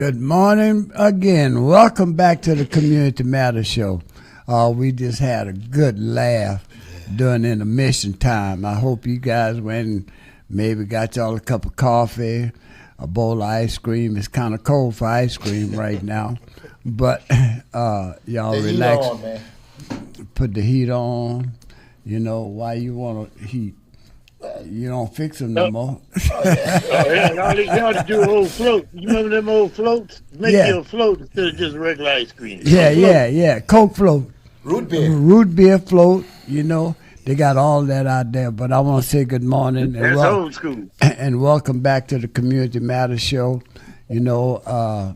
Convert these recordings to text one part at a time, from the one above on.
Good morning again. Welcome back to the Community Matters Show. We just had a good laugh during intermission time. I hope you guys went and maybe got y'all a cup of coffee, a bowl of ice cream. It's kind of cold for ice cream right now, but y'all The heat relax. on, man. Put the heat on. You know why you want to heat. You don't fix them no more. Oh, yeah, and all they got to do a whole float. You remember them old floats? Make Yeah. you a float instead of just regular ice cream. Yeah. Coke float. Root beer. Root beer float, they got all that out there. But I want to say good morning and, That's old school. and welcome back to the Community Matters Show. I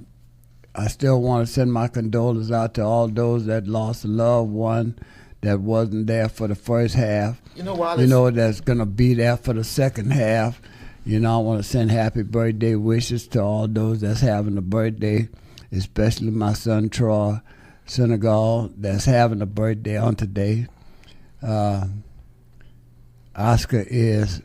still want to send my condolences out to all those that lost a loved one that wasn't there for the first half. That's going to be there for the second half. I want to send happy birthday wishes to all those that's having a birthday, especially my son Troy Senegal that's having a birthday on today. Oscar is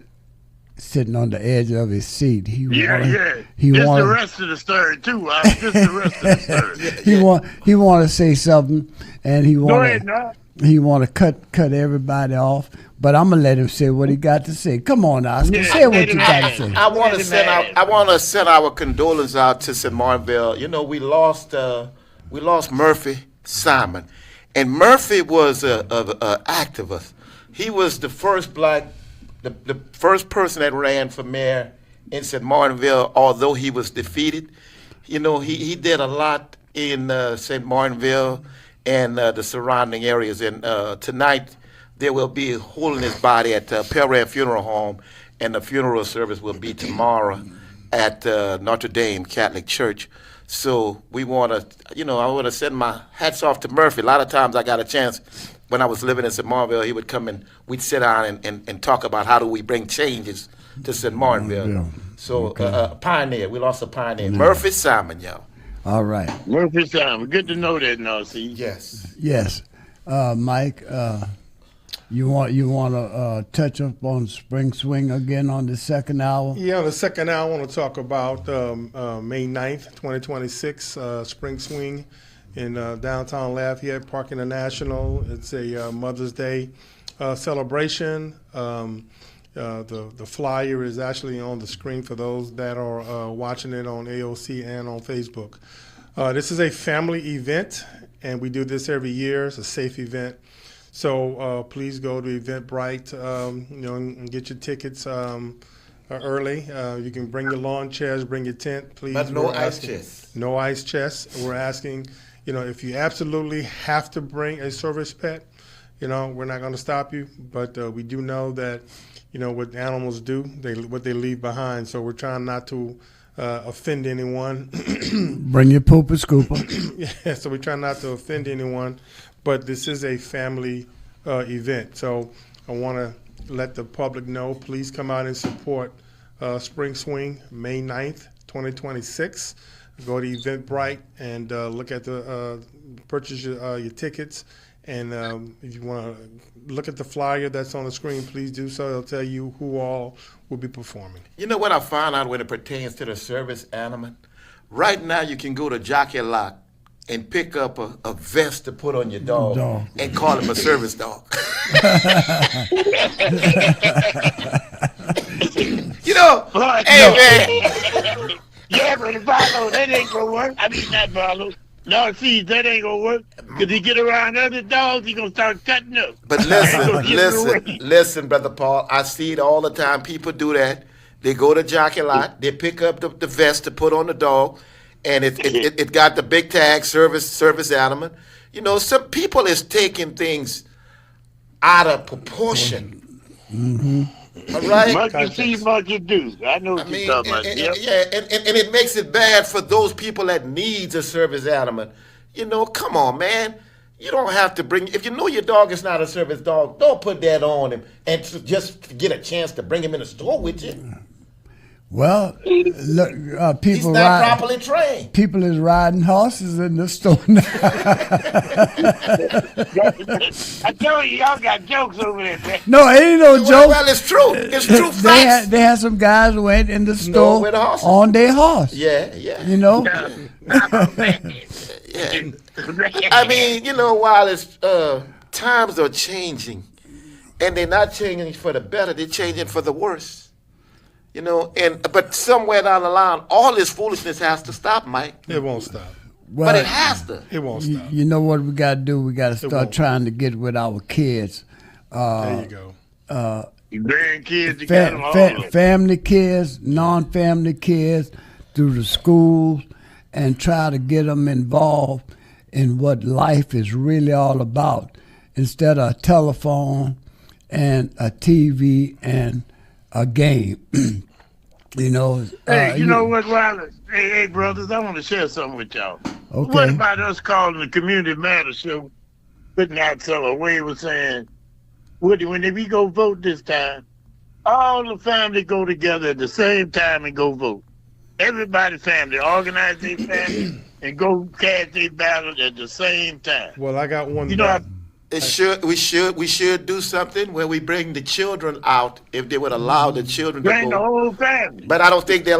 sitting on the edge of his seat. He the rest of the story too. Just the rest of the story. He want to say something, and he Go ahead, now. He want to cut everybody off, but I'm gonna let him say what he got to say. Come on, Oscar, say what you got to say. I want to send our condolences out to St. Martinville. We lost Murphy Simon, and Murphy was a activist. He was the first the first person that ran for mayor in St. Martinville. Although he was defeated, he did a lot in St. Martinville and the surrounding areas. And tonight they will be holding his body at Pelray Funeral Home, and the funeral service will be tomorrow at Notre Dame Catholic Church. So we want to, I want to send my hats off to Murphy. A lot of times I got a chance when I was living in St. Martinville, he would come and we'd sit down and talk about how do we bring changes to St. Martinville. Yeah. So Okay. pioneer, we lost a pioneer. Yeah. Murphy Simon, y'all. All right. Murphy Simon. Good to know that now, see. Yes. Mike, you want to touch up on Spring Swing again on the second hour? Yeah, on the second hour, I want to talk about May 9th, 2026, Spring Swing in downtown Lafayette, Park International. It's a Mother's Day celebration. The flyer is actually on the screen for those that are watching it on AOC and on Facebook. This is a family event, and we do this every year. It's a safe event. So please go to Eventbrite, and get your tickets early. You can bring your lawn chairs, bring your tent, please. But no ice chest. No ice chest. We're asking, if you absolutely have to bring a service pet, we're not going to stop you. But we do know that, what animals do, what they leave behind. So we're trying not to offend anyone. Bring your pooper scooper. Yeah, so we try not to offend anyone. But this is a family event. So I want to let the public know, please come out and support Spring Swing, May 9th, 2026. Go to Eventbrite and look at purchase your tickets. And if you want to look at the flyer that's on the screen, please do so. It'll tell you who all will be performing. You know what I found out when it pertains to the service animal? Right now you can go to Jockey Lot and pick up a vest to put on your dog. And call him a service dog. Hey man. Yeah, but Barlow, that ain't gonna work. I mean, not Barlow. No, see, that ain't gonna work. Because he get around other dogs, he gonna start cutting up. But listen, Brother Paul, I see it all the time. People do that. They go to Jockey Lot, they pick up the vest to put on the dog, and it got the big tag, service animal. Some people is taking things out of proportion. Mm-hmm. All right? Much you see, much you do. I know what you're talking about. Yeah, and it makes it bad for those people that needs a service animal. Come on, man. You don't have to bring, if you know your dog is not a service dog, don't put that on him and just get a chance to bring him in the store with you. Well, look, He's people not ride. properly trained. People is riding horses in the store now. I told you, y'all got jokes over there, man. No, it ain't no Well, joke. well, it's true. It's true They facts. had some guys who went in the store with horses. on their horse. Yeah, yeah. You know. Yeah. I mean, while it's times are changing, and they're not changing for the better, they're changing for the worse. But somewhere down the line, all this foolishness has to stop, Mike. It won't stop. Well, But it has to. It won't stop. You know what we got to do? We got to start won't. trying to get with our kids. There you go. Your grandkids, you got them all. Family kids, non-family kids, through the schools, and try to get them involved in what life is really all about, instead of a telephone and a TV and a game. Hey, you know what, Wallace? Hey, brothers, I want to share something with y'all. Okay. What about us calling the Community Matters show, putting out some way of saying, when we go vote this time, all the family go together at the same time and go vote. Everybody family, organize their family and go cast their ballot at the same time. Well, I got one. We should do something where we bring the children out, if they would allow the children to Bring the go. whole family. But I don't think they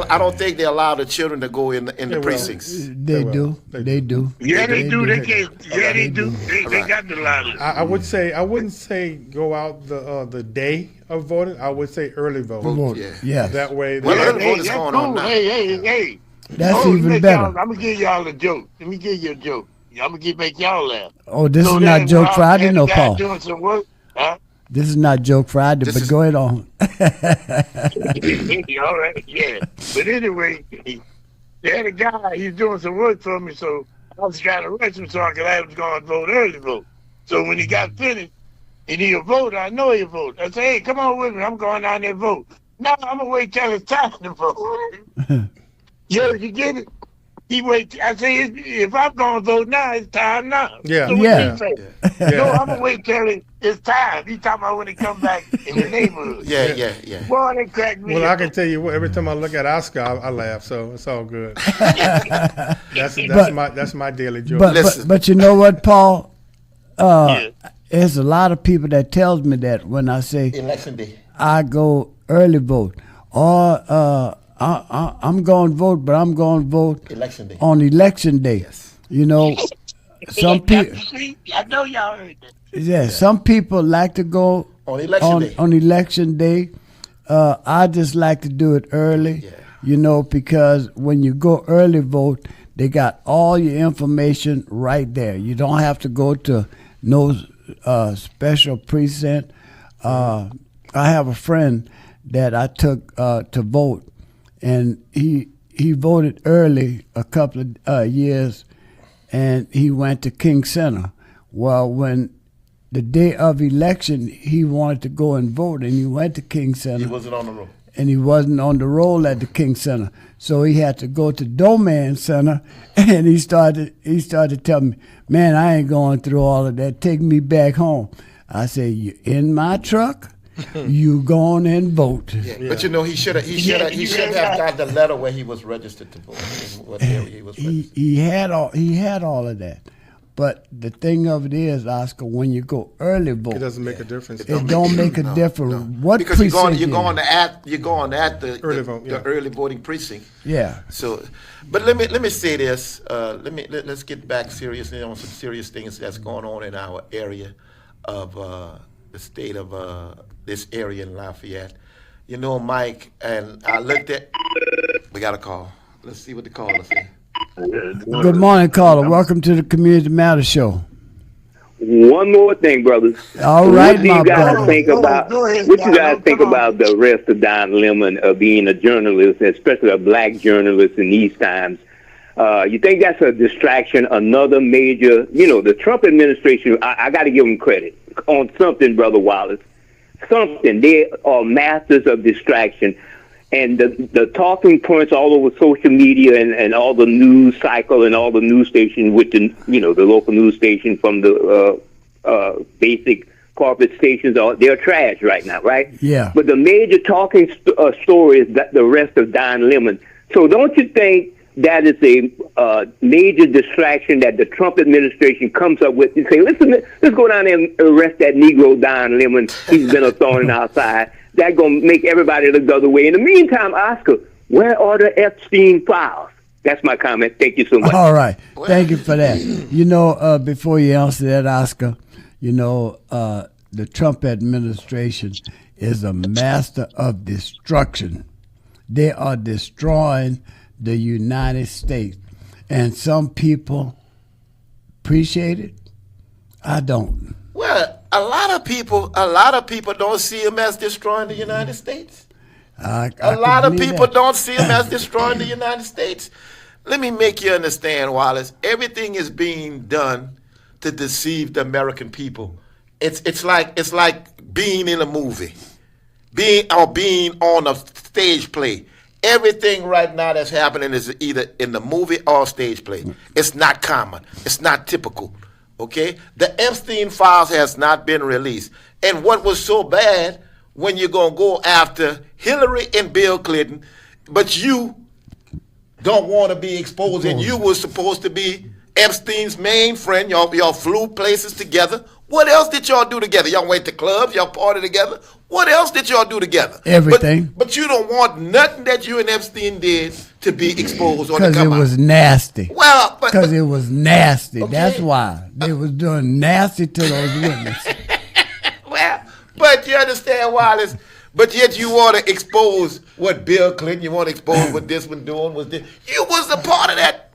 allow the children to go in the will. precincts. They do. They do. Yeah, they do. They can't. Yeah, they They do. do. They got the line. I wouldn't say go out the day of voting. I would say early vote. Vote. Yeah. Yeah. Yes. That way. Well, early vote is that's going on now. Hey. That's even better. I'm gonna give y'all a joke. Let me give you a joke. I'm gonna make y'all laugh. Oh, this So is not then Joke while Friday, the no, guy Paul. Doing some work, huh? This is not Joke Friday, This but is- go ahead on. All right, yeah. But anyway, they had a guy. He's doing some work for me, so I was trying to rush him so I could have him go and vote early vote. So when he got finished, and he'll vote, I know he'll vote. I say, hey, come on with me. I'm going down there and vote. No, I'm gonna wait till it's time to vote. Yo, you get it? He wait. I say, if I'm gonna vote now, it's time now. Yeah. So what Yeah. he say? Yeah. No, I'm gonna wait till it's time. He talking about when he come back in the neighborhood. Yeah. Boy, they cracked me Well, I up. can tell you what. Every time I look at Oscar, I laugh. So it's all good. That's my daily joke. But you know what, Paul? Yeah. There's a lot of people that tells me that when I say Election day. I go early vote, or I'm going to vote, but I'm going to vote Election day. on election day. Yes. You know, some people. I know y'all heard that. Yeah, some people like to go On election day. on election day. I just like to do it early. Yeah. You know, because when you go early vote, they got all your information right there. You don't have to go to no special precinct. I have a friend that I took to vote, and he voted early a couple of years, and he went to King Center. Well, when the day of election, he wanted to go and vote, and he went to King Center. He wasn't on the road. And he wasn't on the roll at the King Center, so he had to go to Doman Center, and he started telling me, "Man, I ain't going through all of that. Take me back home." I said, "You in my truck? You going and vote?" Yeah. But he should have got the letter where he was registered to vote. In what area he was registered. He had all of that. But the thing of it is, Oscar, when you go early vote, It doesn't make a difference. it don't make a difference. What Because you're precinct going at the Early vote, yeah. the early voting precinct. Yeah. So, but let me say this. Let's get back seriously on some serious things that's going on in our area of the state of this area in Lafayette. You know, Mike, and I looked at. We got a call. Let's see what the caller said. Good morning, caller. Welcome to the Community Matters Show. One more thing, brothers. All right, what do my you guys brother. think about? Go ahead, What you Don. guys think Come on. about the arrest of Don Lemon being a journalist, especially a black journalist in these times? You think that's a distraction? Another major, the Trump administration. I got to give them credit on something, Brother Wallace. Something. They are masters of distraction. And the talking points all over social media and all the news cycle and all the news stations with the local news station from the basic corporate stations they're trash right now, right? Yeah. But the major talking story is that the arrest of Don Lemon. So don't you think that is a major distraction that the Trump administration comes up with and say, listen, let's go down there and arrest that Negro Don Lemon. He's been a thorn in our side. That's going to make everybody look the other way. In the meantime, Oscar, where are the Epstein files? That's my comment. Thank you so much. All right. Thank you for that. You know, before you answer that, Oscar, you know, the Trump administration is a master of destruction. They are destroying the United States. And some people appreciate it. I don't. Well, a lot of people don't see him as destroying the United States. A lot of people don't see him as destroying the United States. Let me make you understand, Wallace. Everything is being done to deceive the American people. It's like being in a movie, being on a stage play. Everything right now that's happening is either in the movie or stage play. It's not common. It's not typical. Okay? The Epstein files has not been released. And what was so bad when you're going to go after Hillary and Bill Clinton, but you don't want to be exposed, and you were supposed to be Epstein's main friend. Y'all flew places together. What else did y'all do together? Y'all went to clubs, y'all party together. What else did y'all do together? Everything. But you don't want nothing that you and Epstein did to be exposed or to come out. Because it was nasty. Well, because it was nasty. Okay. That's why. They was doing nasty to those witnesses. Well, but you understand, Wallace, but yet you want to expose what Bill Clinton, you want to expose what this one doing, was this. You was a part of that.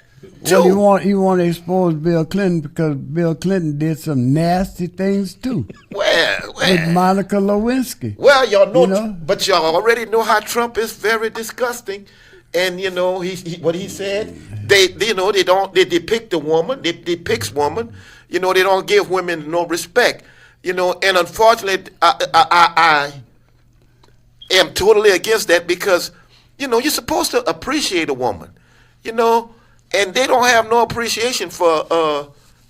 Too. Well, you want to expose Bill Clinton because Bill Clinton did some nasty things too. With Monica Lewinsky. Well, y'all know, but y'all already know how Trump is very disgusting, and you know what he said. They depict a woman, they depicts woman. You know, they don't give women no respect. You know, and unfortunately, I am totally against that because you know you're supposed to appreciate a woman. You know. And they don't have no appreciation for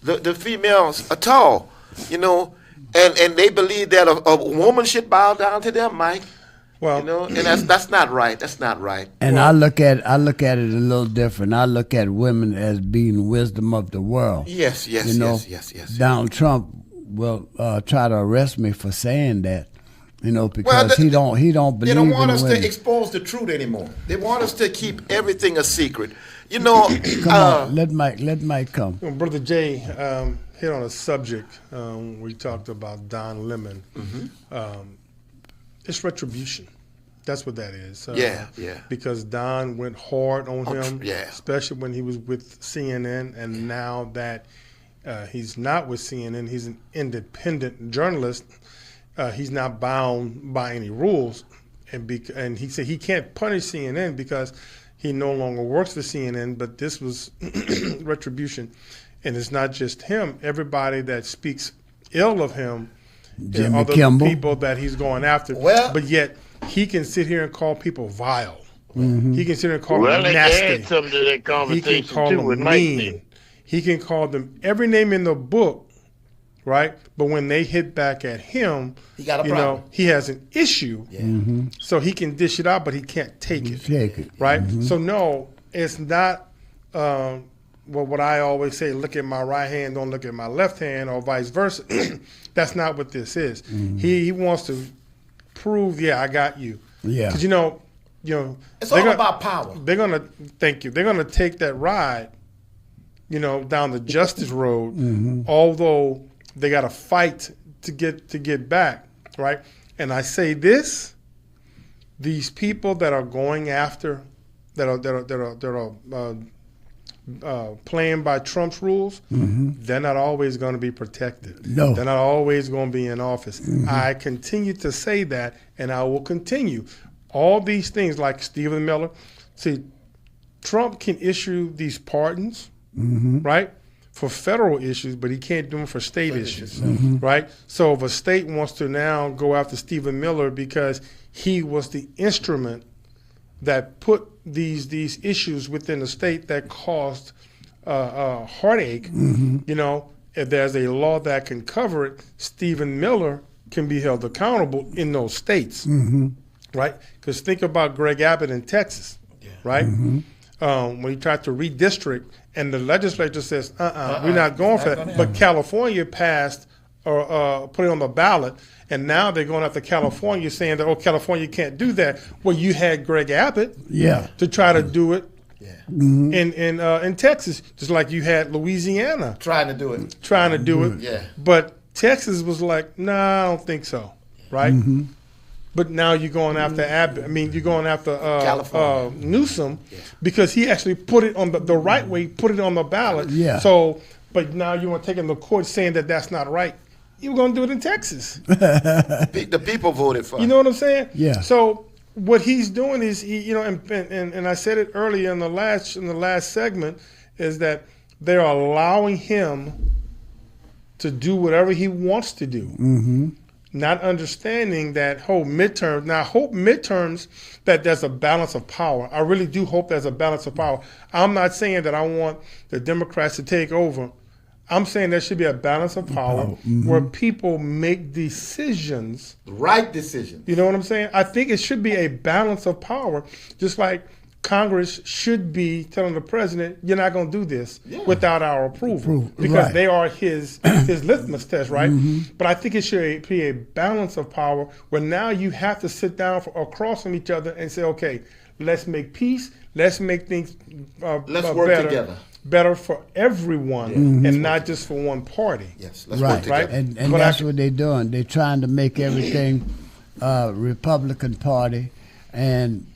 the females at all, you know, and they believe that a woman should bow down to them, Mike. Well, you know, and that's not right. That's not right. And I look at it a little different. I look at women as being wisdom of the world. Yes. Donald Trump will try to arrest me for saying that. You know, because he don't believe. They don't want us to expose the truth anymore. They want us to keep everything a secret. You know, come on, let Mike come. Well, Brother Jay hit on a subject. We talked about Don Lemon. Mm-hmm. It's retribution. That's what that is. Yeah. Because Don went hard on him, yeah. Especially when he was with CNN, and now that he's not with CNN, he's an independent journalist. He's not bound by any rules, and he said he can't punish CNN because he no longer works for CNN. But this was retribution, and it's not just him. Everybody that speaks ill of him, Jimmy other Kimmel. people that he's going after. But yet he can sit here and call people vile. Mm-hmm. He can sit here and call them nasty. Add something to that conversation he can call too them with mean. Mike. He can call them every name in the book. Right, but when they hit back at him, he got a problem. He has an issue. Yeah. Mm-hmm. So he can dish it out, but he can't take it. Right. Mm-hmm. So no, it's not. What I always say: look at my right hand, don't look at my left hand, or vice versa. That's not what this is. Mm-hmm. He wants to prove, I got you. Yeah. Because it's all about power. They're gonna thank you. They're gonna take that ride, down the justice road, mm-hmm. although they got to fight to get back, right? And I say this: these people that are going after, that are playing by Trump's rules, mm-hmm. they're not always going to be protected. No, they're not always going to be in office. Mm-hmm. I continue to say that, and I will continue. All these things, like Stephen Miller, see, Trump can issue these pardons, mm-hmm. right? For federal issues, but he can't do them for state issues, mm-hmm. right? So if a state wants to now go after Stephen Miller because he was the instrument that put these issues within the state that caused heartache, mm-hmm. if there's a law that can cover it, Stephen Miller can be held accountable in those states, right? Because think about Greg Abbott in Texas, right? When he tried to redistrict, and the legislature says, we're not going for that. But California passed or put it on the ballot, and now they're going after California saying that, California can't do that. Well, you had Greg Abbott to try to do it in Texas, just like you had Louisiana trying to do it. Yeah. But Texas was like, nah, I don't think so, right? But now you're going after Abbott. I mean, you're going after Newsom because he actually put it on the right way, put it on the ballot. Yeah. So, but now you want to take him to court saying that that's not right. You're going to do it in Texas. The people voted for it. You know what I'm saying? Yeah. So what he's doing is, and I said it earlier in the last segment, is that they're allowing him to do whatever he wants to do. Not understanding that whole midterm. Now, I hope midterms that there's a balance of power. I really do hope there's a balance of power. I'm not saying that I want the Democrats to take over. I'm saying there should be a balance of power where people make decisions. The right decisions. You know what I'm saying? I think it should be a balance of power, just like Congress should be telling the president, you're not going to do this without our approval. Because they are his litmus test, right? But I think it should be a balance of power where now you have to sit down across from each other and say, okay, let's make peace. Let's make things let's work together. Better for everyone and not just for one party. Yes, let's work together. And that's what they're doing. They're trying to make everything Republican Party, and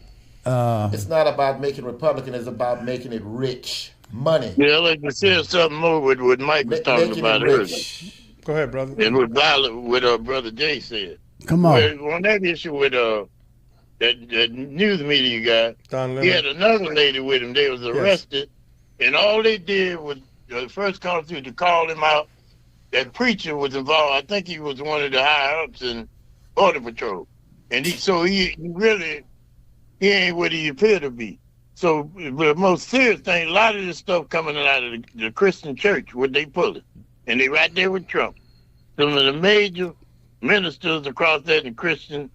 it's not about making Republican, it's about making it rich. Money. Yeah, I'd like to say something more with what Mike was talking about earlier. Go ahead, brother. And what Brother Jay said. Come on. On that issue with that news media you got, Don he had another lady with him. They was arrested, and all they did was first call through to call him out. That preacher was involved. I think he was one of the higher ups in Border Patrol, and he really ain't what he appeared to be. So the most serious thing, a lot of this stuff coming out of the Christian church, what they pulling, and they right there with Trump. Some of the major ministers across that in the Christian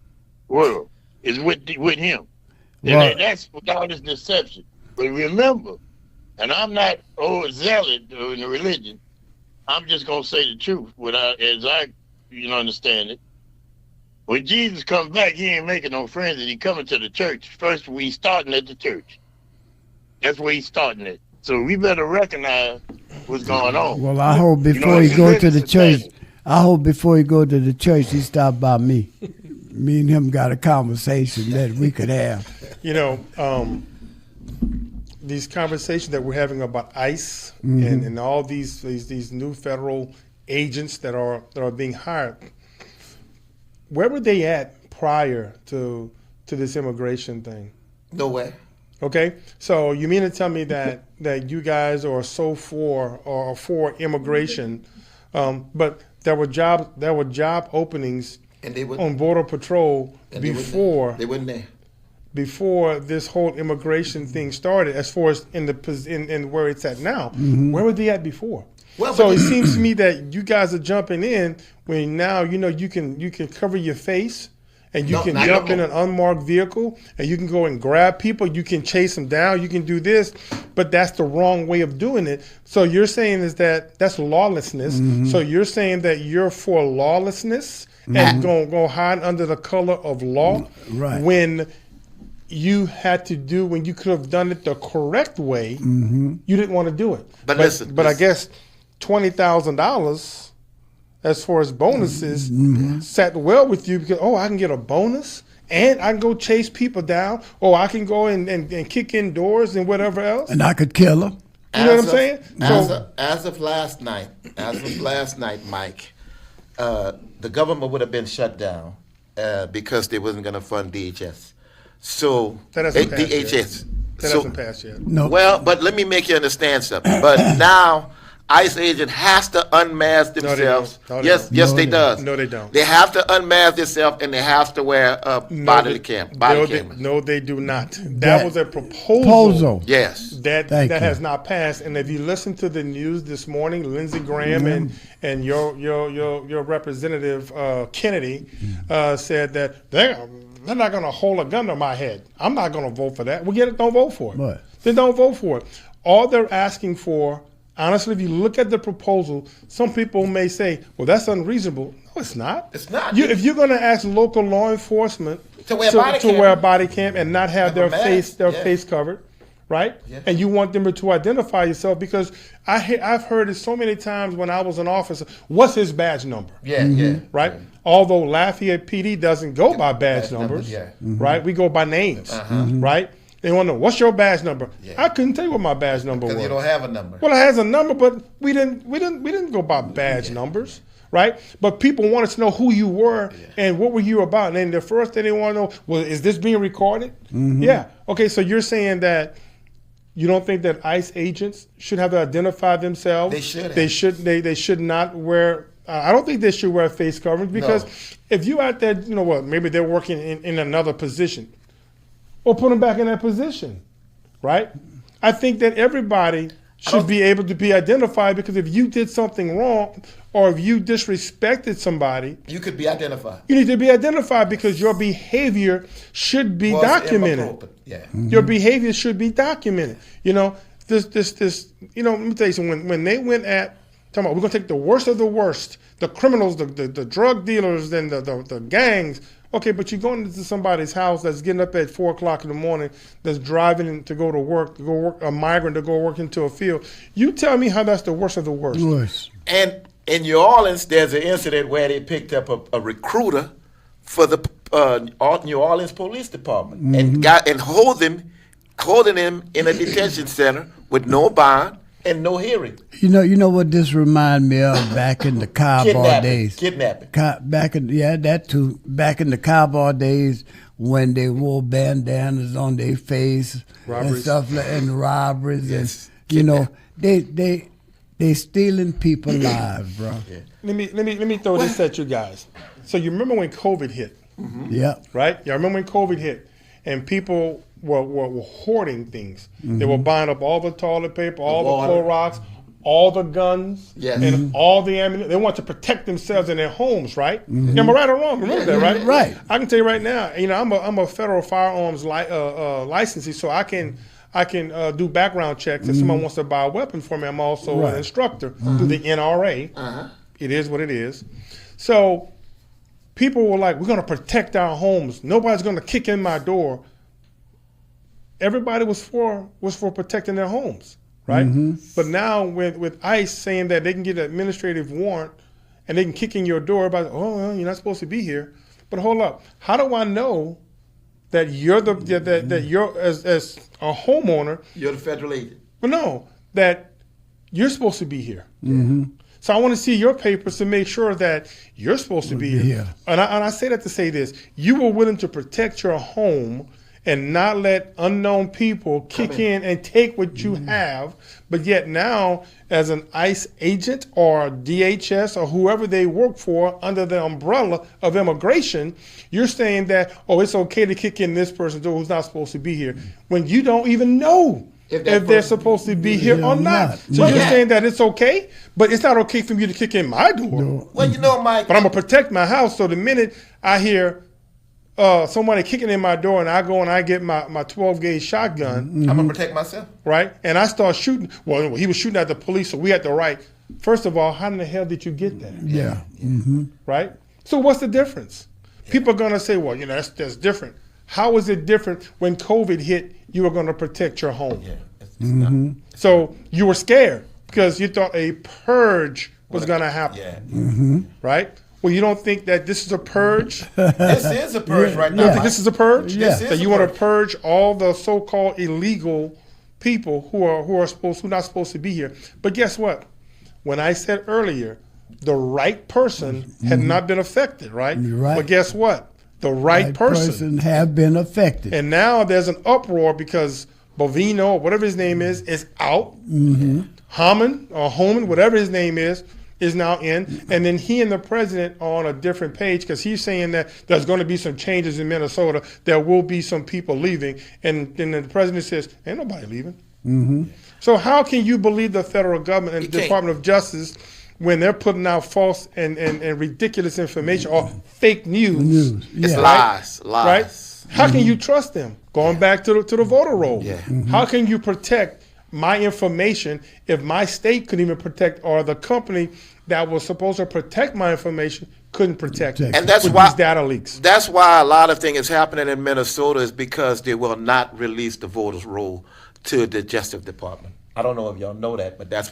world is with him. And that's without his deception. But remember, and I'm not zealot in the religion, I'm just going to say the truth as I understand it. When Jesus comes back, he ain't making no friends, and he coming to the church. First, we starting at the church. That's where he's starting at. So we better recognize what's going on. Well, I hope before he go to the church, he stop by me. Me and him got a conversation that we could have. These conversations that we're having about ICE and all these new federal agents that are being hired. Where were they at prior to this immigration thing? Nowhere. Okay, so you mean to tell me that you guys are so for immigration, but there were job openings on Border Patrol before they weren't there. Before this whole immigration thing started, as far as in where it's at now. Where were they at before? Well, so it seems to me that you guys are jumping in when now you can cover your face and you can jump in an unmarked vehicle and you can go and grab people. You can chase them down. You can do this, but that's the wrong way of doing it. So you're saying that's lawlessness. So you're saying that you're for lawlessness and go hide under the color of law when you could have done it the correct way. You didn't want to do it. But listen. I guess $20,000 as far as bonuses sat well with you because, I can get a bonus and I can go chase people down, or I can go and kick in doors and whatever else. And I could kill them. You know what I'm saying? As of last night, Mike, the government would have been shut down because they wasn't going to fund DHS. So that hasn't passed DHS. Yet. That hasn't passed yet. No. Well, but let me make you understand something. But now ICE agent has to unmask themselves. Yes, they does. No, they don't. They have to unmask themselves, and they have to wear a body camera. No, they do not. That was a proposal. Yes. That has not passed. And if you listen to the news this morning, Lindsey Graham and your representative Kennedy said that they're not going to hold a gun to my head. I'm not going to vote for that. Don't vote for it. What? Then don't vote for it. All they're asking for, honestly, if you look at the proposal, some people may say, well, that's unreasonable. No, it's not. It's not. If you're going to ask local law enforcement to wear a body cam and not have their face covered, right? Yeah. And you want them to identify yourself, because I've heard it so many times when I was an officer, what's his badge number? Right? Yeah. Although Lafayette PD doesn't go by badge numbers, right? We go by names, right? They want to know, what's your badge number? Yeah. I couldn't tell you what my badge number was. Because you don't have a number. Well, it has a number, but we didn't go by badge numbers, right? But people wanted to know who you were and what were you about. And then the first thing they want to know, well, is this being recorded? Yeah. Okay, so you're saying that you don't think that ICE agents should have to identify themselves? They should. They should not wear. I don't think they should wear face coverings, because if you out there, maybe they're working in another position. Or put them back in that position, right? I think that everybody should be able to be identified, because if you did something wrong or if you disrespected somebody, you could be identified. You need to be identified, because your behavior should be documented. Your behavior should be documented. Let me tell you something. When they went at, we're going to take the worst of the worst, the criminals, the drug dealers, and the gangs. Okay, but you're going into somebody's house that's getting up at 4 o'clock in the morning, that's driving to go work, a migrant to go work into a field. You tell me how that's the worst of the worst. And in New Orleans, there's an incident where they picked up a recruiter for the New Orleans Police Department and holding him in a detention center with no bond and no hearing. You know what this remind me of back in the cowboy days. Kidnapping. Back in the cowboy days, when they wore bandanas on their face and stuff and robberies, and they stealing people's lives, bro. Yeah. Let me throw this at you guys. So you remember when COVID hit? Yeah. Right? You remember when COVID hit, and people were hoarding things. They were buying up all the toilet paper, all the Clorox, all the guns, and all the ammunition. They want to protect themselves in their homes, right? Am I right or wrong? Remember that, right? Right. I can tell you right now, I'm a federal firearms licensee, so I can do background checks. If someone wants to buy a weapon for me, I'm also an instructor through the NRA. It is what it is. So people were like, we're going to protect our homes. Nobody's going to kick in my door. Everybody was for protecting their homes, right? But now with ICE saying that they can get an administrative warrant and they can kick in your door about, you're not supposed to be here. But hold up, how do I know that you're that you're as a homeowner? You're the federal agent. But no, that you're supposed to be here. So I want to see your papers to make sure that you're supposed to be here. And I say that to say this: you were willing to protect your home and not let unknown people kick in and take what you have. But yet now, as an ICE agent or DHS or whoever they work for under the umbrella of immigration, you're saying that, it's okay to kick in this person's door who's not supposed to be here, when you don't even know if they're supposed to be here or not. So you're saying that it's okay, but it's not okay for me to kick in my door. No. Well, Mike. But I'm going to protect my house, so the minute I hear somebody kicking in my door and I go and I get my 12-gauge shotgun. I'm going to protect myself. Right? And I start shooting. Well, he was shooting at the police, so we had the right. First of all, how in the hell did you get that? Yeah. Right? So what's the difference? People are going to say, well, that's different. How is it different when COVID hit, you were going to protect your home? Yeah. It's not. So you were scared because you thought a purge was going to happen. Yeah. Right? Well, you don't think that this is a purge? This is a purge right now. You think this is a purge? Yeah. So you want to purge all the so-called illegal people who are not supposed to be here. But guess what? When I said earlier, the right person had not been affected, right? Right. But guess what? The right person have been affected. And now there's an uproar because Bovino, or whatever his name is out. Hammond or Homan, whatever his name is now in, and then he and the president are on a different page because he's saying that there's going to be some changes in Minnesota. There will be some people leaving, and then the president says, "Ain't nobody leaving." Mm-hmm. So how can you believe the federal government and the Department of Justice when they're putting out false and ridiculous information or fake news? It's lies. Right? How can you trust them? Going back to the voter roll. Yeah. How can you protect my information if my state couldn't even protect, or the company that was supposed to protect my information couldn't protect it? And that's with why these data leaks. That's why a lot of things is happening in Minnesota is because they will not release the voters' roll to the Justice Department. I don't know if y'all know that, but that's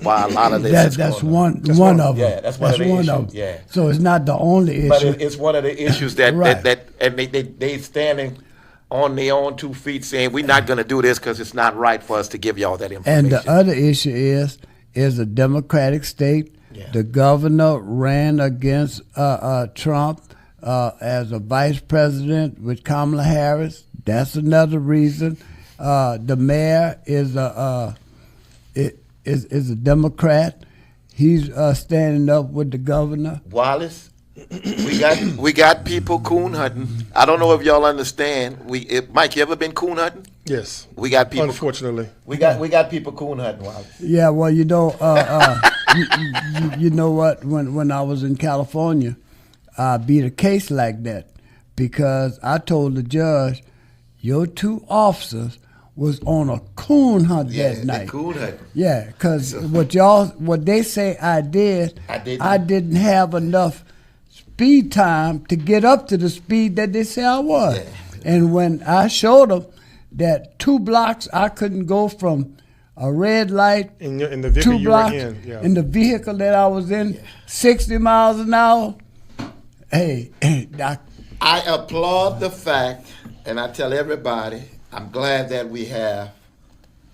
why a lot of this is that's going one on. one of them. Yeah, that's one of the issues. Yeah. So it's not the only issue. But it's one of the issues that Right. and they standing on their own 2 feet saying we're not going to do this because it's not right for us to give y'all that information. And the other issue is a Democratic state. Yeah. The governor ran against Trump as a vice president with Kamala Harris. That's another reason. The mayor is a Democrat. He's standing up with the governor. Wallace, we got people coon hunting. I don't know if y'all understand. Mike, you ever been coon hunting? Yes. We got people. Unfortunately. We got people coon hunting, Wallace. Yeah, well, you know, you know what? When I was in California, I beat a case like that because I told the judge, your 2 officers was on a coon hunt that night. Coon hunting. Yeah, because what they say I didn't have enough speed time to get up to the speed that they say I was. Yeah. And when I showed them that 2 blocks, I couldn't go from a red light in the vehicle 2 you blocks were in. Yeah. in the vehicle that I was in, 60 miles an hour. Hey, I applaud the fact, and I tell everybody, I'm glad that we have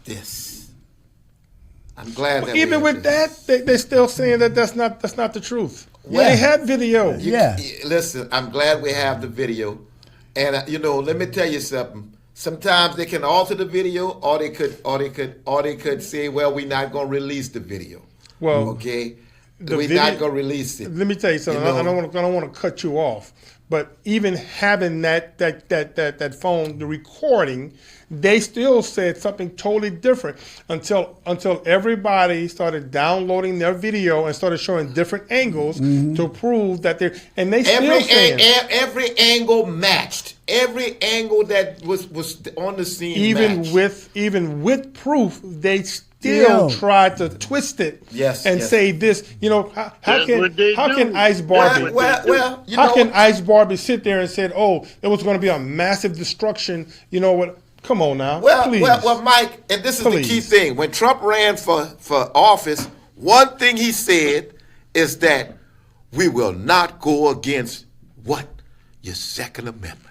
this. I'm glad that even with that, they're still saying that that's not the truth. Well, they had video. Listen, I'm glad we have the video, and let me tell you something. Sometimes they can alter the video, or they could say, "Well, we're not going to release the video." Well, okay, we're not going to release it. Let me tell you something. I don't want to cut you off, but even having that phone, the recording, they still said something totally different until everybody started downloading their video and started showing different angles to proof that they're, and they still saying every angle matched. Every angle that was on the scene even with proof, they still tried to twist it and say this. How can Ice Barbie? How can Ice Barbie sit there and say, "Oh, it was going to be a massive destruction"? You know what? Come on now, please. Well, Mike, and this is the key thing. When Trump ran for office, one thing he said is that we will not go against what? Your Second Amendment.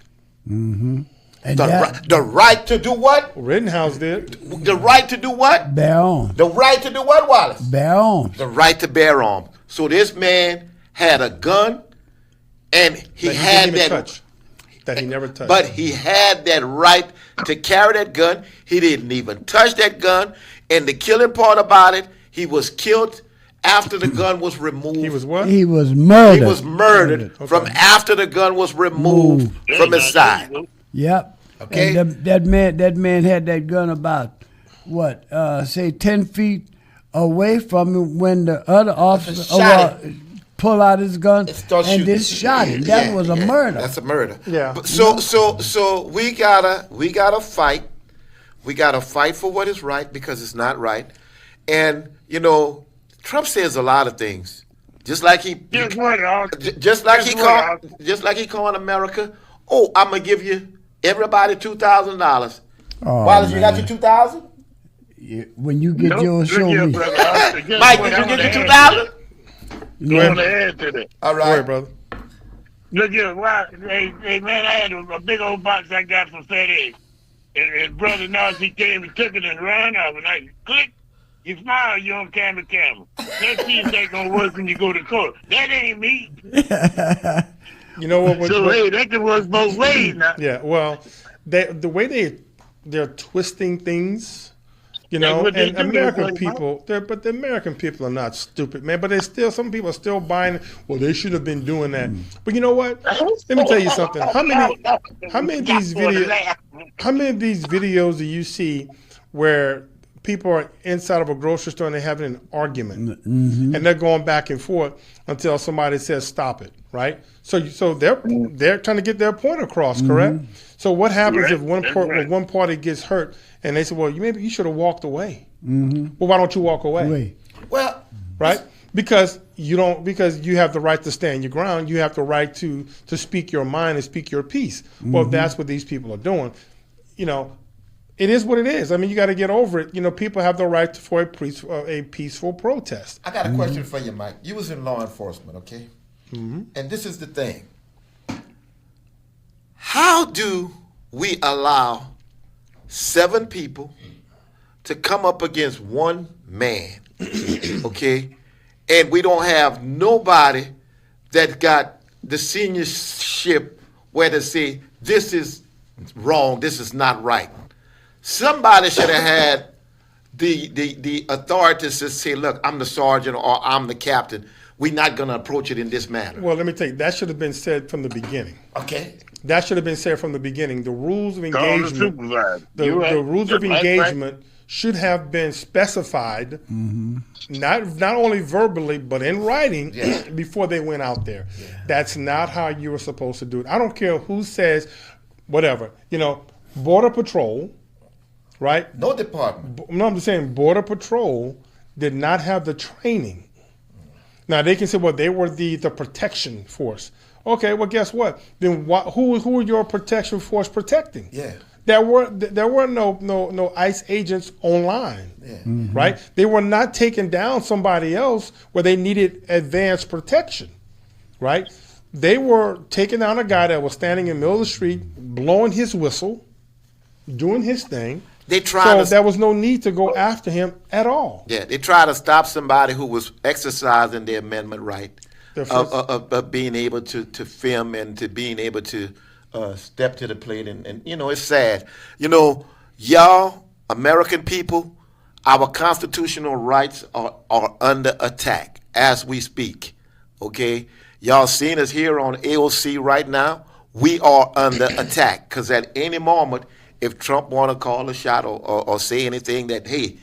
Mm-hmm. And the right to do what? Rittenhouse did. The right to do what? Bear arms. The right to do what, Wallace? Bear arms. The right to bear arms. So this man had a gun, and he never touched. But he had that right to carry that gun. He didn't even touch that gun. And the killing part about it, he was killed after the gun was removed. He was what? He was murdered. He was murdered from after the gun was removed from his side. Yep. Okay. And that man had that gun about say 10 feet away from him when the other officer pull out his gun and just shot him. That was a murder. That's a murder. Yeah. But so we gotta fight. We gotta fight for what is right because it's not right. And Trump says a lot of things. Just like he called America. Oh, I'm gonna give you everybody $2,000. Wallace, you got your 2,000? Yeah, when you get yours, show me. Mike, did you get your 2,000? Go ahead to add to that. All right, go ahead, brother. Look here, hey man, I had a big old box I got from FedEx, and brother Nas, he came and took it and ran off, and I click. You smile, you on camera. Let's see if that gonna work when you go to court. That ain't me. You know what? That can work both ways now. Yeah, well, the way they're twisting things You know, and American people, but the American people are not stupid, man. But there's still, some people are still buying, well, they should have been doing that. But you know what? Let me tell you something. How many of these videos do you see where people are inside of a grocery store and they're having an argument, and they're going back and forth until somebody says stop it, right? So they're trying to get their point across, correct? So what happens if one party gets hurt and they say, well, maybe you should have walked away? Well, why don't you walk away? Well, right? Because you have the right to stand your ground. You have the right to speak your mind and speak your piece. Well, that's what these people are doing. You know, it is what it is. I mean, you got to get over it. You know, people have the right for a peaceful protest. I got a question for you, Mike. You was in law enforcement, okay? And this is the thing. How do we allow 7 people to come up against one man, okay? And we don't have nobody that got the seniorship where to say, this is wrong, this is not right. Somebody should have had the authority to say, look, I'm the sergeant or I'm the captain. We're not going to approach it in this manner. Well, let me tell you, that should have been said from the beginning. Okay. That should have been said from the beginning. The rules of engagement, the rules of engagement should have been specified, not only verbally but in writing before they went out there. Yeah. That's not how you were supposed to do it. I don't care who says whatever. You know, Border Patrol, right? No department. No, I'm just saying Border Patrol did not have the training. Now, they can say, well, they were the protection force. Okay, well, guess what? Then who were your protection force protecting? Yeah. There were no ICE agents online, right? They were not taking down somebody else where they needed advanced protection, right? They were taking down a guy that was standing in the middle of the street, blowing his whistle, doing his thing. There was no need to go after him at all. Yeah, they tried to stop somebody who was exercising their amendment right of being able to film and to being able to step to the plate. And, you know, it's sad. You know, y'all, American people, our constitutional rights are under attack as we speak, okay? Y'all seeing us here on AOC right now. We are under attack because at any moment, if Trump want to call a shot or say anything that, hey,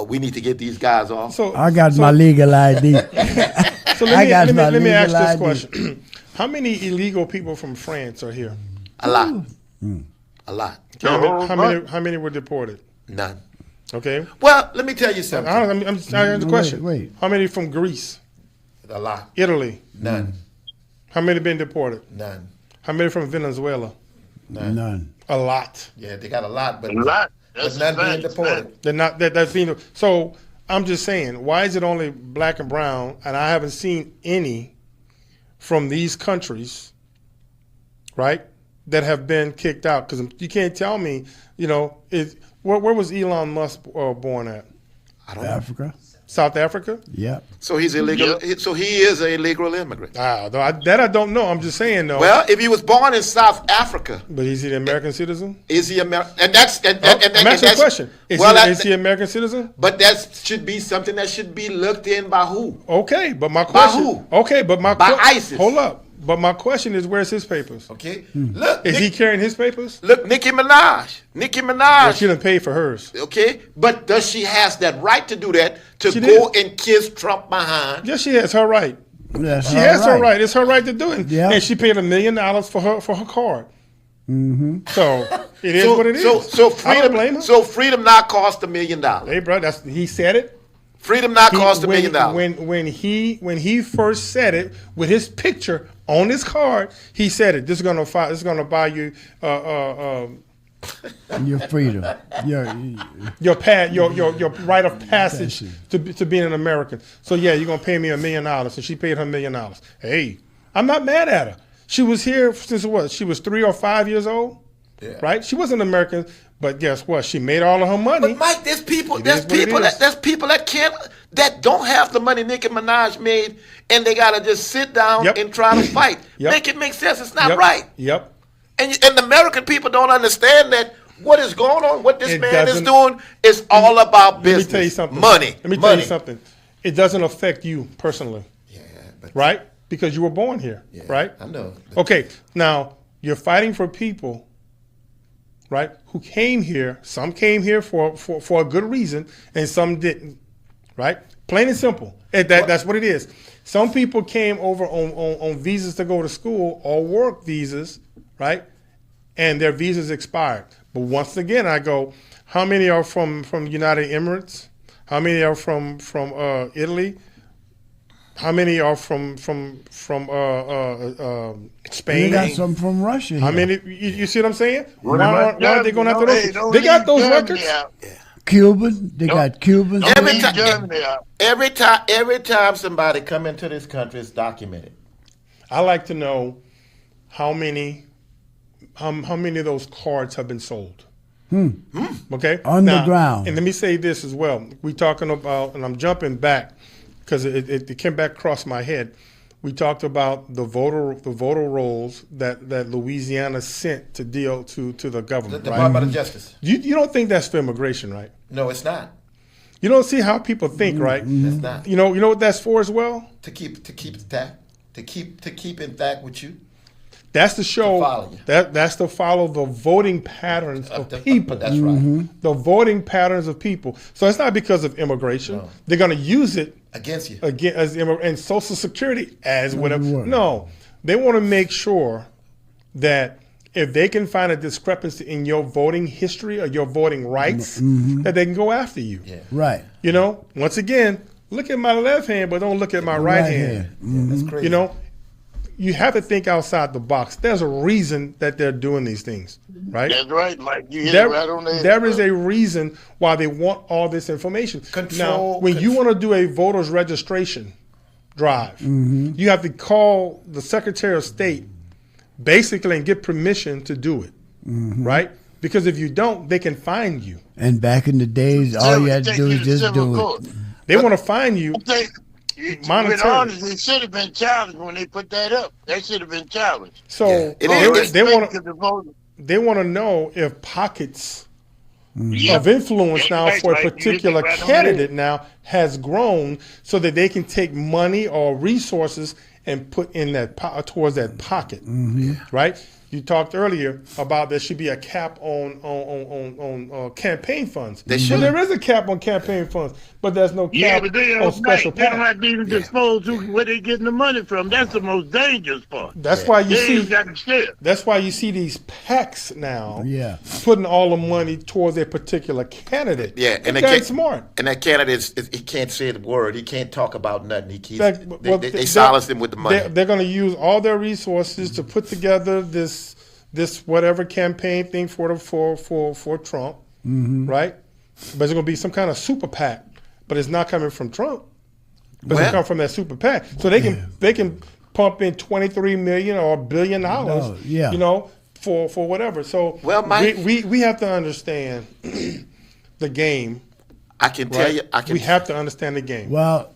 we need to get these guys off. So I got my legal ID. So let me ask this question. How many illegal people from France are here? A lot. A lot. How many were deported? None. Okay. Well, let me tell you something. I'm asking the question. Wait. How many from Greece? A lot. Italy? None. How many been deported? None. How many from Venezuela? None. A lot. Yeah, they got a lot, but That's none being deported. They're not. That's being. So I'm just saying, why is it only black and brown? And I haven't seen any from these countries, right, that have been kicked out. Because you can't tell me, you know, where was Elon Musk born at? I don't know. Africa. South Africa? Yeah. So he's illegal. Yep. So he is an illegal immigrant. That I don't know. I'm just saying though. Well, if he was born in South Africa, but is he an American citizen? Is he American? And that's I'm asking a question. Is he an American citizen? But that should be something that should be looked in by who? Okay, but my question. By who? Okay, but my by ISIS. Hold up. But my question is, where's his papers? Okay. Look. Is he carrying his papers? Look, Nicki Minaj. Well, she didn't pay for hers. Okay. But does she has that right to do that, to go and kiss Trump behind? Yes, she has her right. That's she has her right. It's her right to do it. Yeah. And she paid $1 million for her card. So it is what it is. So freedom. So freedom not cost $1 million. Hey, bro, he said it. Freedom not cost $1 million. When he first said it with his picture on his card, he said it. This is gonna buy you your freedom, your right of passage to being an American. So yeah, you're gonna pay me $1 million, and she paid her $1 million. Hey, I'm not mad at her. She was here since what? She was 3 or 5 years old, right? She wasn't American. But guess what? She made all of her money. But Mike, there's people that don't have the money Nicki Minaj made, and they gotta just sit down and try to fight. Make it make sense. It's not right. Yep. And the American people don't understand that what is going on, what this It man is doesn't- doing, is all about business. Let me tell you something. Money. Let me tell money. you something. It doesn't affect you personally, Yeah, but right? Because you were born here, yeah, right? I know. Okay, now you're fighting for people, right, who came here. Some came here for a good reason, and some didn't, right? Plain and simple. That's what it is. Some people came over on visas to go to school or work visas, right? And their visas expired. But once again, I go, how many are from United Emirates? How many are from Italy? How many are from Spain? We got some from Russia. How here. many? You see what I'm saying? What Why about are they going after Germany? those? Don't They got leave those Germany records. out. Cuban. They got Cubans. Don't Every leave time- Germany out. Every time somebody come into this country, it's documented. I like to know how many of those cards have been sold. Okay, Underground. Now, and let me say this as well. We talking about, and I'm jumping back because it came back across my head. We talked about the voter rolls that Louisiana sent to deal to the The government. Department Right? of Justice. You don't think that's for immigration, right? No, it's not. You don't see how people think, right? It's not. You know what that's for as well. To keep intact. To keep intact with you. That's to show To follow you. that's to follow the voting patterns of people. That's right. The voting patterns of people. So it's not because of immigration. No. They're going to use it Against you. again and Social Security as whatever. Right. No, they want to make sure that if they can find a discrepancy in your voting history or your voting rights, that they can go after you. Yeah. Right. You know, once again, look at my left hand, but don't look at my right hand. Yeah, that's crazy. You know, you have to think outside the box. There's a reason that they're doing these things, right? That's right, Mike. You hit it right on the head. There is a reason why they want all this information. Now, when you want to do a voter's registration drive, you have to call the Secretary of State basically and get permission to do it, right? Because if you don't, they can fine you. And back in the days, all you had to do is just do it. They want to fine you. With honest, it should have been challenged when they put that up. That should have been challenged. So Yeah. It is. they want to the voter. they want to know if pockets Yeah. of influence now Right, for a right. You hit particular it right on the candidate head. now has grown so that they can take money or resources and put in that towards that pocket, right? You talked earlier about there should be a cap on campaign funds. They So should. there is a cap on campaign funds, but there's no Yeah, cap but they on don't, special they don't PAC. have to even dispose where they getting the money from. That's the most dangerous part. That's why you They ain't see. got to share. That's why you see these PACs now. Yeah. Putting all the money towards a particular candidate. Yeah, and that's smart. And that candidate he can't say the word. He can't talk about nothing. He keeps they They silence him with the money. They're going to use all their resources to put together this whatever campaign thing for Trump, right? But it's going to be some kind of super PAC, but it's not coming from Trump. But it's going to come from that super PAC, so they can pump in $23 million or $1 billion, yeah. you know, for whatever. So Well, Mike- we have to understand the game. I can tell Right? you. We have to understand the game. Well,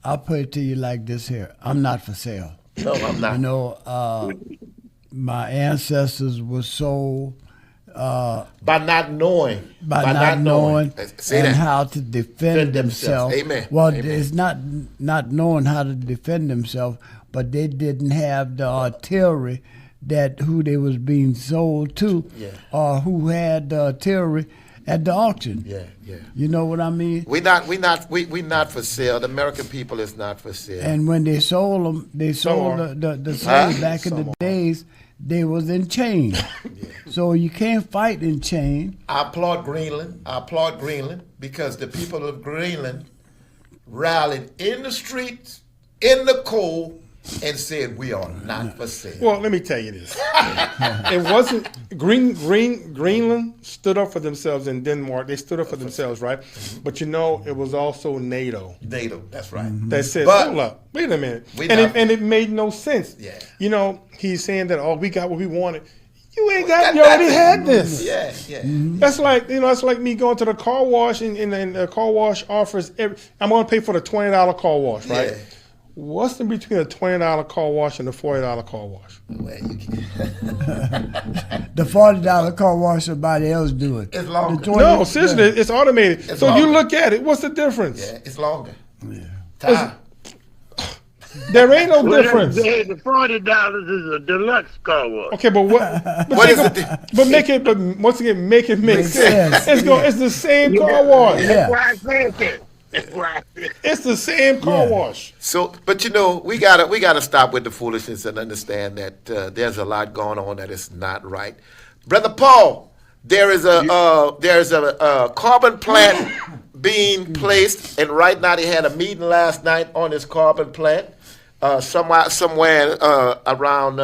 I'll put it to you like this here. I'm not for sale. No, I'm not. You know, my ancestors were sold By not knowing. by not knowing Say and that. how to defend themselves. Amen. Well, Amen. it's not knowing how to defend themselves, but they didn't have the artillery that who they was being sold to, Yeah. or who had the artillery at the auction. Yeah, yeah. You know what I mean? We not for sale. The American people is not for sale. And when they sold them, they sold are. the slaves back in Some the are. days. They was in chains, so you can't fight in chain. I applaud Greenland. Because the people of Greenland rallied in the streets, in the cold, and said, "We are not for sale." Well, let me tell you this. It wasn't Greenland stood up for themselves in Denmark. They stood up for themselves, right? But you know, it was also NATO NATO, that's right. that said, But- "Hold up, wait a minute," We and not- it made no sense. Yeah. You know, he's saying that, "Oh, we got what we wanted." You ain't got. Got You already nothing. had this. Yeah, yeah. That's like it's like me going to the car wash and the car wash offers. I'm going to pay for the $20 car wash, right? Yeah. What's in between a $20 car wash and a $40 car wash? Well, The $40 car wash somebody else do it. It's longer. No, seriously, it's automated. It's so longer. you look at it. What's the difference? Yeah, it's longer. Yeah. Time. There ain't no Well, difference. The $40 is a deluxe car wash. Okay, but what? But What is it? But make it. But once again, make it make Makes sense. sense. It's the same car wash. Yeah. That's why I said that. That's why I said It's the same car Yeah. wash. So, but you know, we gotta stop with the foolishness and understand that there's a lot going on that is not right. Brother Paul, there's a carbon plant being placed, and right now they had a meeting last night on this carbon plant, somewhere around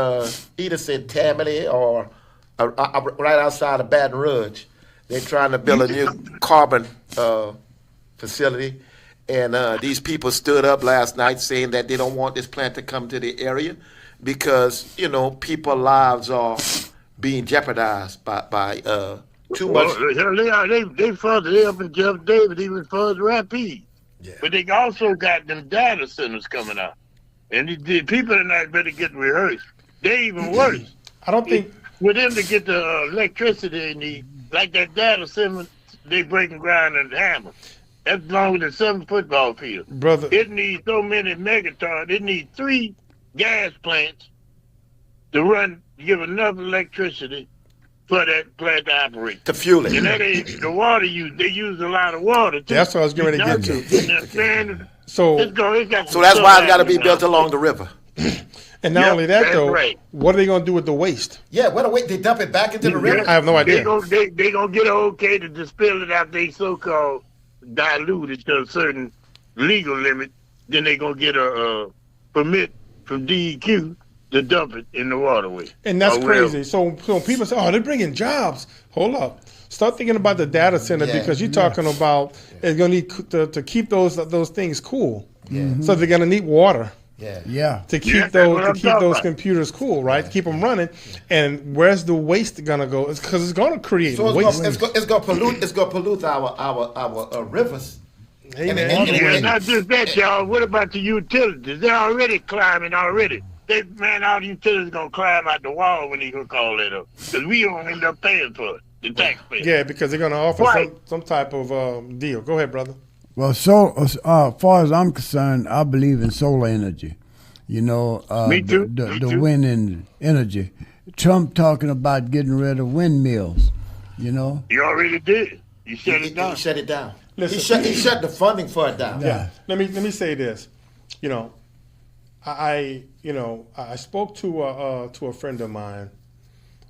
either St. Tammany or right outside of Baton Rouge. They're trying to build a new carbon facility, and these people stood up last night saying that they don't want this plant to come to the area because people's lives are being jeopardized by too much. Well, they further up in Jeff Davis, even further Rapide. Yeah. But they also got them data centers coming out. And the people tonight better get rehearsed. They even worse. I don't think. For them to get the electricity they need, like that data center, they breaking ground and hammer. That's longer than 7 football fields. Brother. It needs so many megatons. It needs 3 gas plants to give enough electricity for that plant to operate. To fuel it. And that ain't the water use. They use a lot of water too. That's what I was getting ready to get to. Understand? So, It's got So that's why it's got to be built along the river. and not Yep, only that that's though, right. what are they gonna do with the waste? Yeah, what a wait, they dump it back into the river? I have no idea. They gonna get okay to dispel it after they so-called diluted to a certain legal limit. Then they gonna get a permit from DEQ to dump it in the waterway. And that's Or crazy. wherever. So people say, "Oh, they're bringing jobs." Hold up. Start thinking about the data center Yeah. because you're talking about it's going to need to keep those things cool. Yeah. So they're going to need water Yeah. Yeah. to keep Yeah, that's what I'm talking about. computers cool, right? To keep them running. And where's the waste going to go? It's because it's going to create So waste. it's gonna pollute our rivers. Hey, and- man. and- And it's not just that, y'all. What about the utilities? They're already climbing already. All the utilities gonna climb out the wall when they hook all that up. Because we don't end up paying for it, the taxpayers. Yeah, because they're going to offer Right. some type of deal. Go ahead, brother. Well, so far as I'm concerned, I believe in solar energy. Me too. Me The too. wind energy. Trump talking about getting rid of windmills. You already did. You shut He it down. shut it down. Listen. He shut the funding for it down. Yeah. Let me say this. I spoke to a friend of mine,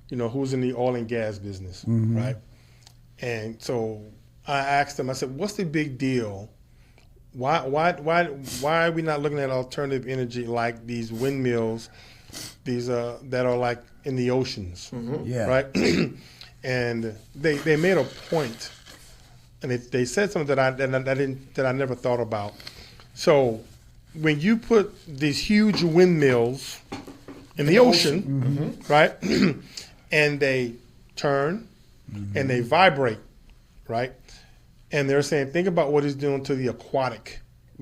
who's in the oil and gas business, right? And so I asked him. I said, "What's the big deal? Why are we not looking at alternative energy like these windmills, these that are like in the oceans, Yeah. right?" And they made a point, and they said something that I never thought about. So when you put these huge windmills in the ocean, right, and they turn and they vibrate, right, and they're saying, think about what it's doing to the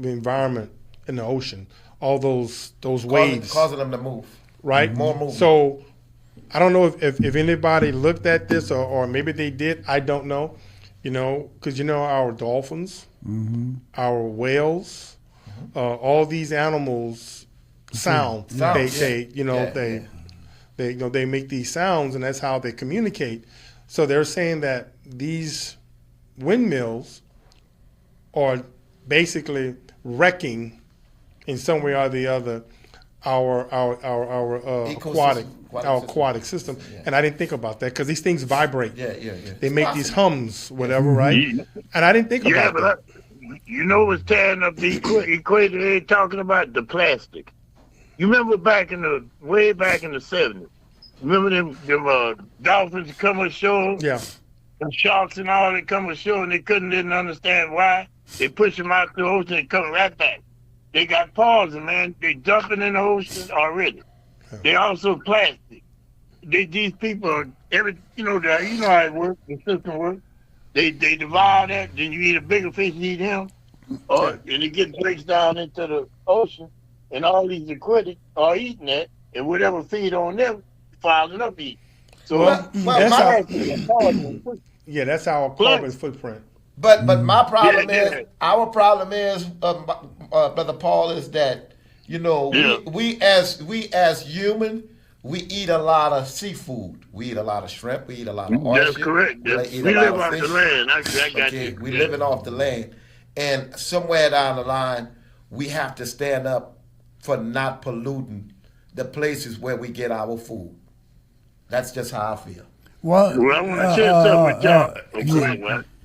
environment in the ocean, all those waves, Causing them to move. right? More movement. So I don't know if anybody looked at this or maybe they did. I don't know, because our dolphins, our whales, all these animals sound. Sounds, They make these sounds, and that's how they communicate. So they're saying that these windmills are basically wrecking in some way or the other our aquatic system. Yeah. And I didn't think about that because these things vibrate. Yeah. They make these hums, whatever, right? And I didn't think Yeah, about that. but what's tearing up the equator they're talking about? The plastic. You remember way back in the 70s? Remember them dolphins come ashore? Yeah. And sharks and all that come ashore and they didn't understand why. They push them out to the ocean and come right back. They got pausing, man. They dumping in the ocean already. They also plastic. These people are you know how it works, the system works. They devour that, then you eat a bigger fish, you eat him. And it breaks down into the ocean and all these aquatics are eating that, and whatever feed on them, piling up eating. So that's our carbon footprint. But my problem Yeah. is our problem is, Brother Paul, is that we as human, we eat a lot of seafood. We eat a lot of shrimp. We eat a lot of oyster. That's correct. We live off the land. I got you. We living off the land, and somewhere down the line, we have to stand up for not polluting the places where we get our food. That's just how I feel. Well, I want to share something with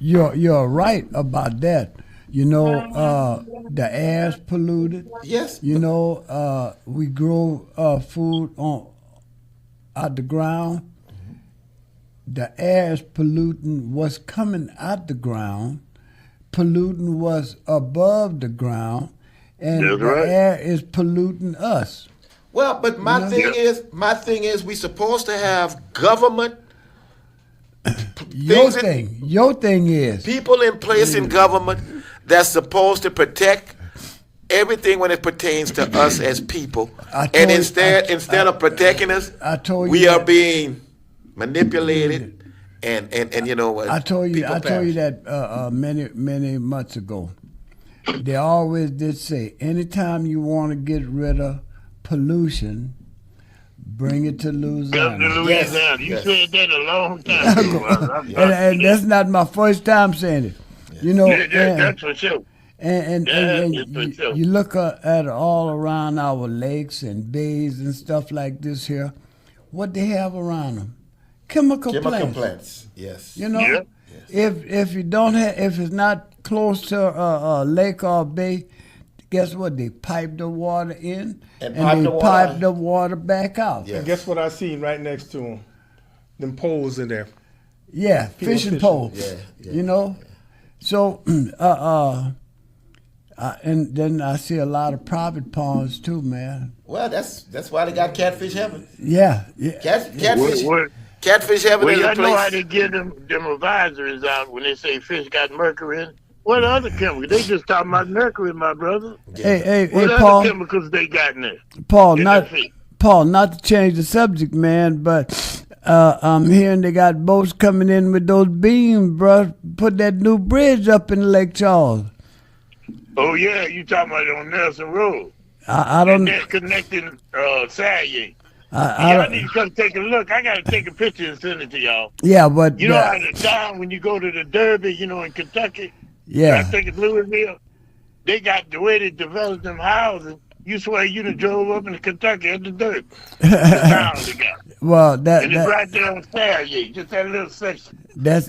y'all. You're right about that. The air's polluted. Yes. We grow food out the ground. The air is polluting what's coming out the ground, polluting what's above the ground, and That's the right. air is polluting us. Well, but my thing is, we supposed to have government. Your thing is people in place in government that's supposed to protect everything when it pertains to us as people. And instead of protecting us, we are being manipulated, and I told you that many months ago. They always did say, anytime you want to get rid of pollution, bring it to Louisiana. Louisiana. You said that a long time ago. and that's not my first time saying it. That's for sure. And you look at all around our lakes and bays and stuff like this here, what they have around them, chemical plants. Yes. If you don't have, if it's not close to a lake or a bay, guess what? They pipe the water in and they pipe the water back out. Yes. And guess what I see right next to them? Them poles in there. Yeah, fishing poles. Yeah. So, and then I see a lot of private ponds too, man. Well, that's why they got catfish heaven. Yeah. Catfish heaven well, is a I place. know how they get them advisories out when they say fish got mercury in. What other chemicals? They just talking about mercury, my brother. Hey, what Paul. other chemicals they got in there? Paul, not to change the subject, man, but I'm hearing they got boats coming in with those beams, bro. Put that new bridge up in Lake Charles. Oh yeah, you talking about on Nelson Road? I don't. That's connecting Salyay. I need to come take a look. I gotta take a picture and send it to y'all. Yeah, but you know how the town when you go to the Derby, in Kentucky. Yeah. I think it's Louisville. They got the way they developed them houses. You swear you done drove up into Kentucky at the Derby. The town they got. Well, and it's right there on Salyay, just that little section. That's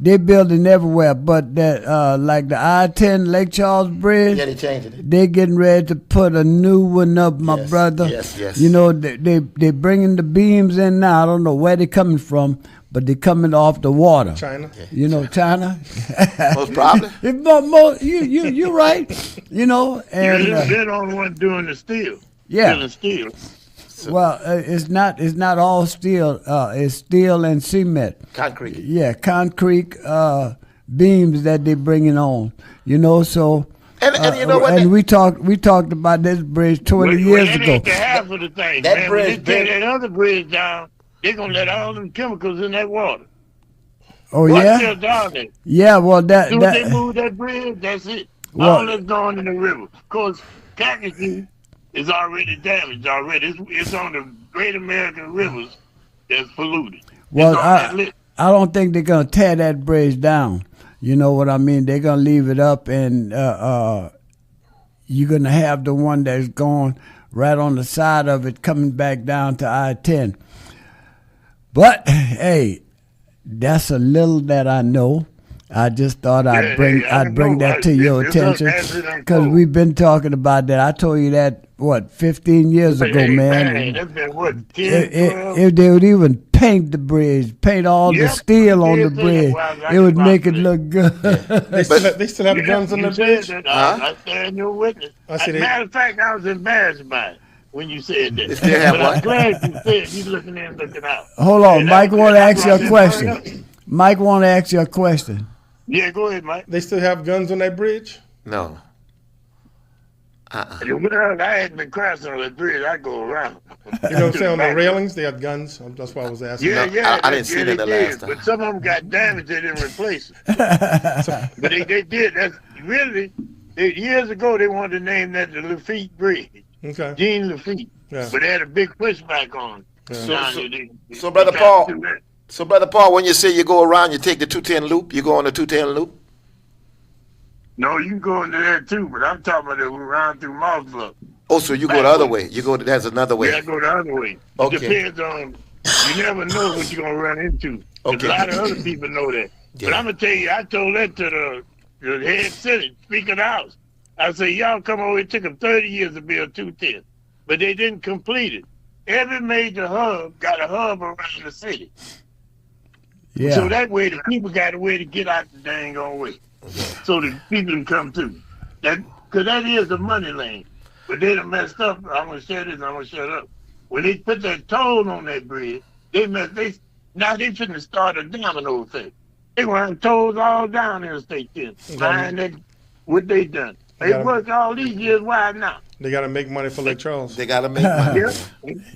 they building everywhere, but that like the I-10 Lake Charles Bridge. Yeah, they changed it. They getting ready to put a new one up, my brother. Yes. They bringing the beams in now. I don't know where they coming from, but they coming off the water. China. China. Most probably. You're right. And they're the only one doing the steel. Yeah. Doing the steel. Well, it's not all steel. It's steel and cement. Concrete. Yeah, concrete beams that they bringing on. So. And you know what? And we talked about this bridge 20 years ago. Ain't the half of the thing. That man. bridge, when they tear that other bridge down, they're gonna let all them chemicals in that water. Oh What's still down there? Yeah, well As soon as they move that bridge, that's it. All that's going in the river. Of course, Kankakee is already damaged already. It's on the Great American rivers that's polluted. Well, I don't think they're gonna tear that bridge down. You know what I mean? They're gonna leave it up, and you're gonna have the one that's going right on the side of it coming back down to I-10. But hey, that's a little that I know. I just thought I'd bring that to your attention because we've been talking about that. I told you that 15 years ago, man. That's been what 10, if they would even paint the bridge, paint all the steel on the bridge, it would make it look good. They still have guns on the bridge. I stand your witness. Matter of fact, I was embarrassed by it when you said that. Still have but I'm glad you said you looking in, looking out. Hold on, Mike want to ask you a question. Mike want to ask you a question. Yeah, go ahead, Mike. They still have guns on that bridge? No. Well, I hadn't been crossing on that bridge. I go around. You know what I'm saying? On the railings, they had guns. That's why I was asking. Yeah, I didn't see that the last time. But some of them got damaged. They didn't replace it. But they did. That's really, years ago, they wanted to name that the Lafayette Bridge. Okay. Jean Lafayette. Yeah. But they had a big pushback on it. Yeah. So, Brother Paul, when you say you go around, you take the 210 loop, you go on the 210 loop? No, you can go into there too, but I'm talking about around through Mossblock. Oh, so you go the other way. There's another way. Yeah, I go the other way. Okay. It depends on, you never know what you're going to run into. Okay. A lot of other people know that. Yeah. But I'm going to tell you, I told that to the head Senate, Speaker of the House. I said, y'all come over, it took them 30 years to build 210, but they didn't complete it. Every major hub got a hub around the city. Yeah. So that way the people got a way to get out the dang on way. So the people can come through. Because that is the money lane. But they done messed up. I'm going to share this and I'm going to shut up. When they put that toll on that bridge, now they finna start a domino thing. They want to have tolls all down Interstate 10. That what they done. They worked all these years. Why not? They got to make money for Lake Charles. They got to make money.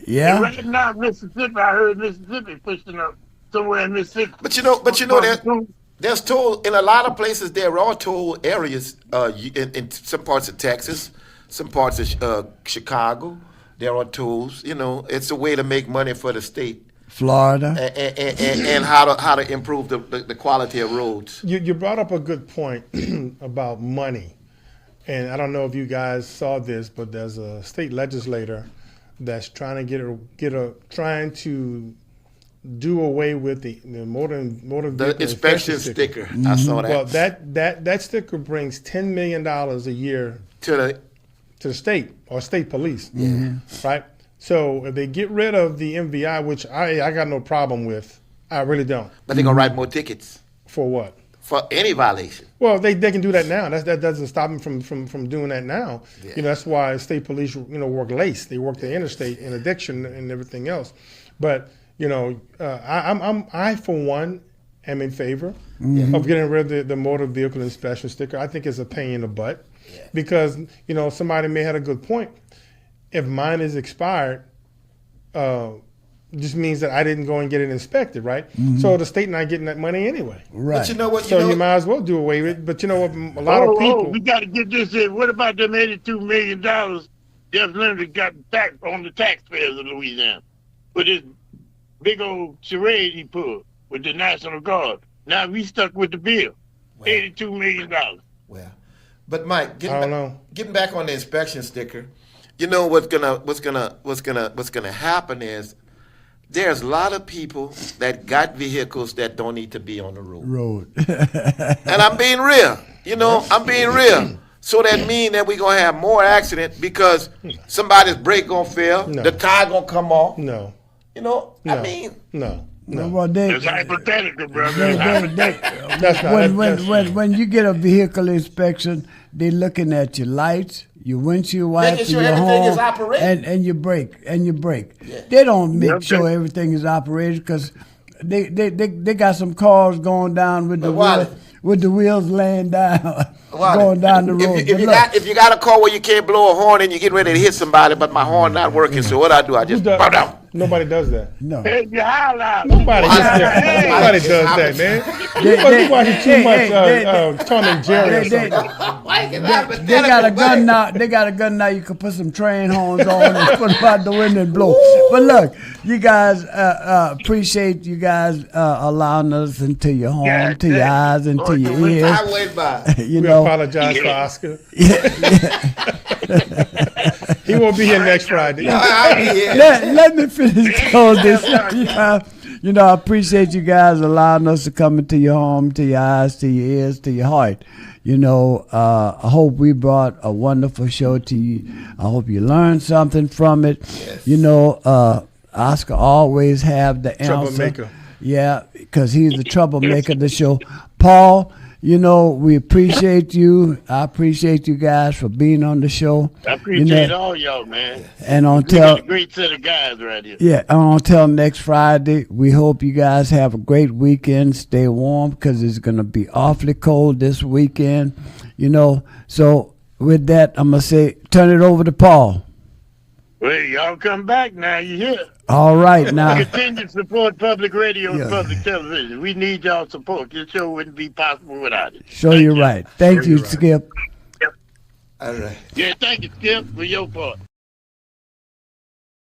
Yeah. And right now, Mississippi, I heard Mississippi pushing up somewhere in Mississippi. But you know there's toll in a lot of places. There are toll areas in some parts of Texas, some parts of Chicago. There are tolls. You know, it's a way to make money for the state. Florida and how to improve the quality of roads. You brought up a good point about money, and I don't know if you guys saw this, but there's a state legislator that's trying to trying to do away with the motor vehicle inspection sticker. Mm-hmm. I saw that. Well, that sticker brings $10 million a year to the state or state police, right? So if they get rid of the MVI, which I got no problem with, I really don't. But they're gonna write more tickets. For what? For any violation. Well, they can do that now. That doesn't stop them from doing that now. Yeah. You know, that's why state police work LACE. They work the interstate and addiction and everything else. But I for one am in favor of getting rid of the motor vehicle inspection sticker. I think it's a pain in the butt because somebody may have a good point. If mine is expired, just means that I didn't go and get it inspected, right? Mm-hmm. So the state not getting that money anyway. Right. But you know what? You might as well do away with it. But you know what? A lot of people. We got to get this in. What about them $82 million Jeff Leonard got back on the taxpayers of Louisiana with this big old charade he pulled with the National Guard? Now we stuck with the bill. Well, $82 million. Well, but Mike, getting back on the inspection sticker. You know what's gonna happen is there's a lot of people that got vehicles that don't need to be on the road. And I'm being real. I'm being real. So that means that we're gonna have more accidents because somebody's brake gonna fail, the tire gonna come off. No. No. Well, it's hypothetical, brother. That's not. When you get a vehicle inspection, they're looking at your lights, your windshield wipers, sure your everything horn, is operating. and your brake. Yeah. They don't make sure everything is operated because they got some cars going down with the wheels laying down, going down the road. If you got a car where you can't blow a horn and you're getting ready to hit somebody, but my horn not working, so what I do? I just bow down. Nobody does that. No. Hey, Nobody does that, man. You watching too much Tom and Jerry or something. They got a gun now. They got a gun now. You can put some train horns on and put them out the window and blow. But look, you guys appreciate you guys allowing us into your home, to your eyes, and to your ears. I went by. We apologize for Oscar. He won't be here next Friday. Let me finish close this. I appreciate you guys allowing us to come into your home, to your eyes, to your ears, to your heart. I hope we brought a wonderful show to you. I hope you learned something from it. Yes. Oscar always have the answer. Troublemaker. Yeah, because he's the troublemaker of the show. Paul, we appreciate you. I appreciate you guys for being on the show. I appreciate all y'all, man. And we got a great set of guys right here. Yeah, until next Friday, we hope you guys have a great weekend. Stay warm because it's going to be awfully cold this weekend. So with that, I'm going to say, turn it over to Paul. Well, y'all come back now. You hear? All right, now. Continue to support public radio Yeah. and public television. We need y'all support. This show wouldn't be possible without it. Sure, you're right. Thank you, Skip. All right. Yeah, thank you, Skip, for your part.